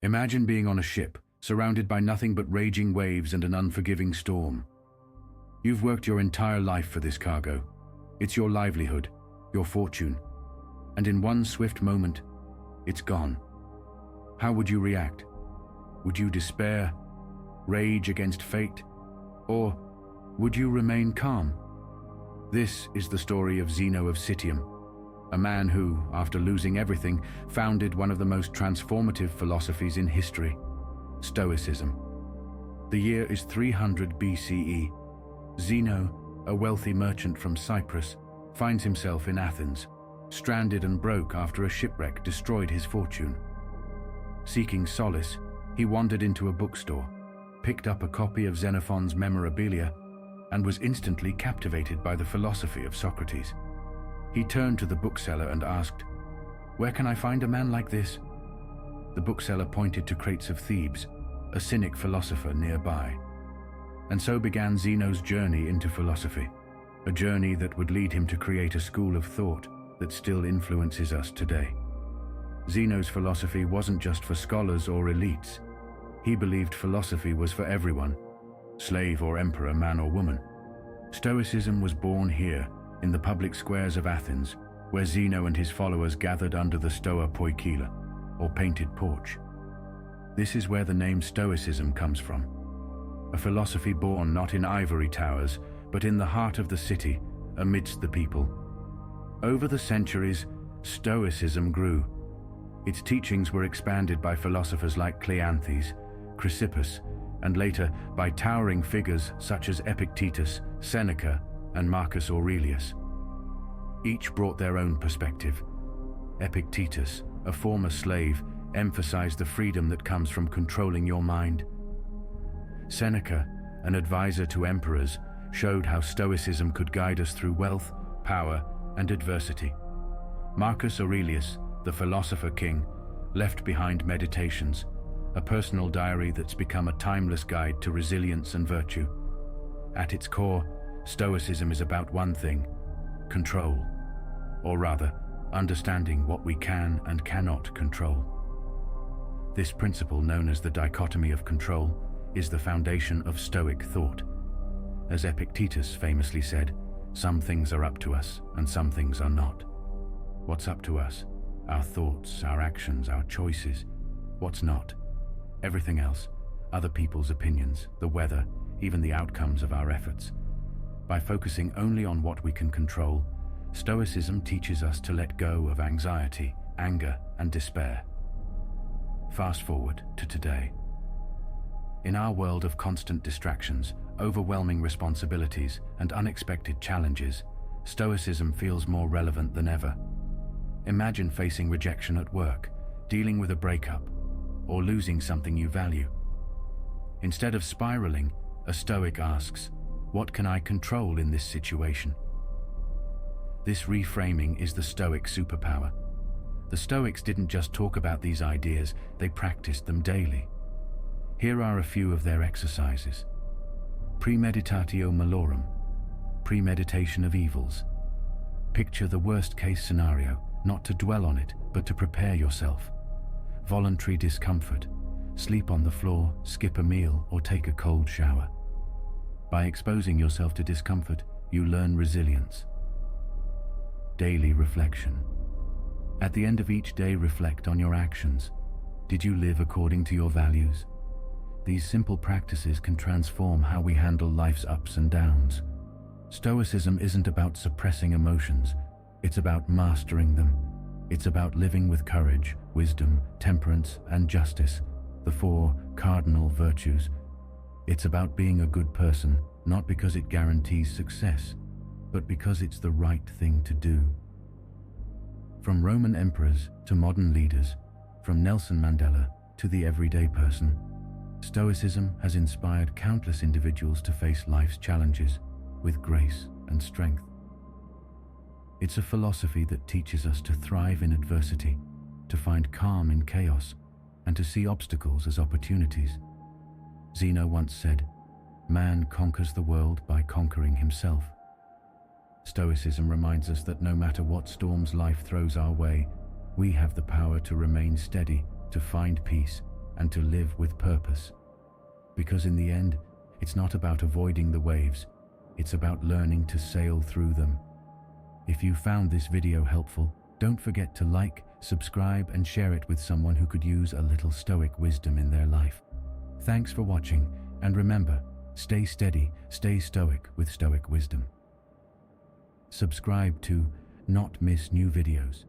Imagine being on a ship, surrounded by nothing but raging waves and an unforgiving storm. You've worked your entire life for this cargo. It's your livelihood, your fortune. And in one swift moment, it's gone. How would you react? Would you despair, rage against fate, or would you remain calm? This is the story of Zeno of Citium, a man who, after losing everything, founded one of the most transformative philosophies in history, Stoicism. The year is 300 BCE. Zeno, a wealthy merchant from Cyprus, finds himself in Athens, stranded and broke after a shipwreck destroyed his fortune. Seeking solace, he wandered into a bookstore, picked up a copy of Xenophon's Memorabilia, and was instantly captivated by the philosophy of Socrates. He turned to the bookseller and asked, "Where can I find a man like this?" The bookseller pointed to crates of Thebes, a cynic philosopher nearby. And so began Zeno's journey into philosophy, a journey that would lead him to create a school of thought that still influences us today. Zeno's philosophy wasn't just for scholars or elites. He believed philosophy was for everyone, slave or emperor, man or woman. Stoicism was born here, in the public squares of Athens, where Zeno and his followers gathered under the Stoa Poikila, or painted porch. This is where the name Stoicism comes from, a philosophy born not in ivory towers, but in the heart of the city, amidst the people. Over the centuries, Stoicism grew. Its teachings were expanded by philosophers like Cleanthes, Chrysippus, and later by towering figures such as Epictetus, Seneca, and Marcus Aurelius. Each brought their own perspective. Epictetus, a former slave, emphasized the freedom that comes from controlling your mind. Seneca, an advisor to emperors, showed how Stoicism could guide us through wealth, power, and adversity. Marcus Aurelius, the philosopher king, left behind Meditations, a personal diary that's become a timeless guide to resilience and virtue. At its core, Stoicism is about one thing: control, or rather, understanding what we can and cannot control. This principle, known as the dichotomy of control, is the foundation of Stoic thought. As Epictetus famously said, some things are up to us and some things are not. What's up to us? Our thoughts, our actions, our choices. What's not? Everything else, other people's opinions, the weather, even the outcomes of our efforts. By focusing only on what we can control, Stoicism teaches us to let go of anxiety, anger, and despair. Fast forward to today. In our world of constant distractions, overwhelming responsibilities, and unexpected challenges, Stoicism feels more relevant than ever. Imagine facing rejection at work, dealing with a breakup, or losing something you value. Instead of spiraling, a Stoic asks, "What can I control in this situation?" This reframing is the Stoic superpower. The Stoics didn't just talk about these ideas, they practiced them daily. Here are a few of their exercises. Premeditatio malorum, premeditation of evils. Picture the worst-case scenario, not to dwell on it, but to prepare yourself. Voluntary discomfort. Sleep on the floor, skip a meal, or take a cold shower. By exposing yourself to discomfort, you learn resilience. Daily reflection. At the end of each day, reflect on your actions. Did you live according to your values? These simple practices can transform how we handle life's ups and downs. Stoicism isn't about suppressing emotions, it's about mastering them. It's about living with courage, wisdom, temperance, and justice, the four cardinal virtues. It's about being a good person, not because it guarantees success, but because it's the right thing to do. From Roman emperors to modern leaders, from Nelson Mandela to the everyday person, Stoicism has inspired countless individuals to face life's challenges with grace and strength. It's a philosophy that teaches us to thrive in adversity, to find calm in chaos, and to see obstacles as opportunities. Zeno once said, "Man conquers the world by conquering himself." Stoicism reminds us that no matter what storms life throws our way, we have the power to remain steady, to find peace, and to live with purpose. Because in the end, it's not about avoiding the waves, it's about learning to sail through them. If you found this video helpful, don't forget to like, subscribe, and share it with someone who could use a little Stoic wisdom in their life. Thanks for watching, and remember, stay steady, stay Stoic with Stoic wisdom. Subscribe to not miss new videos.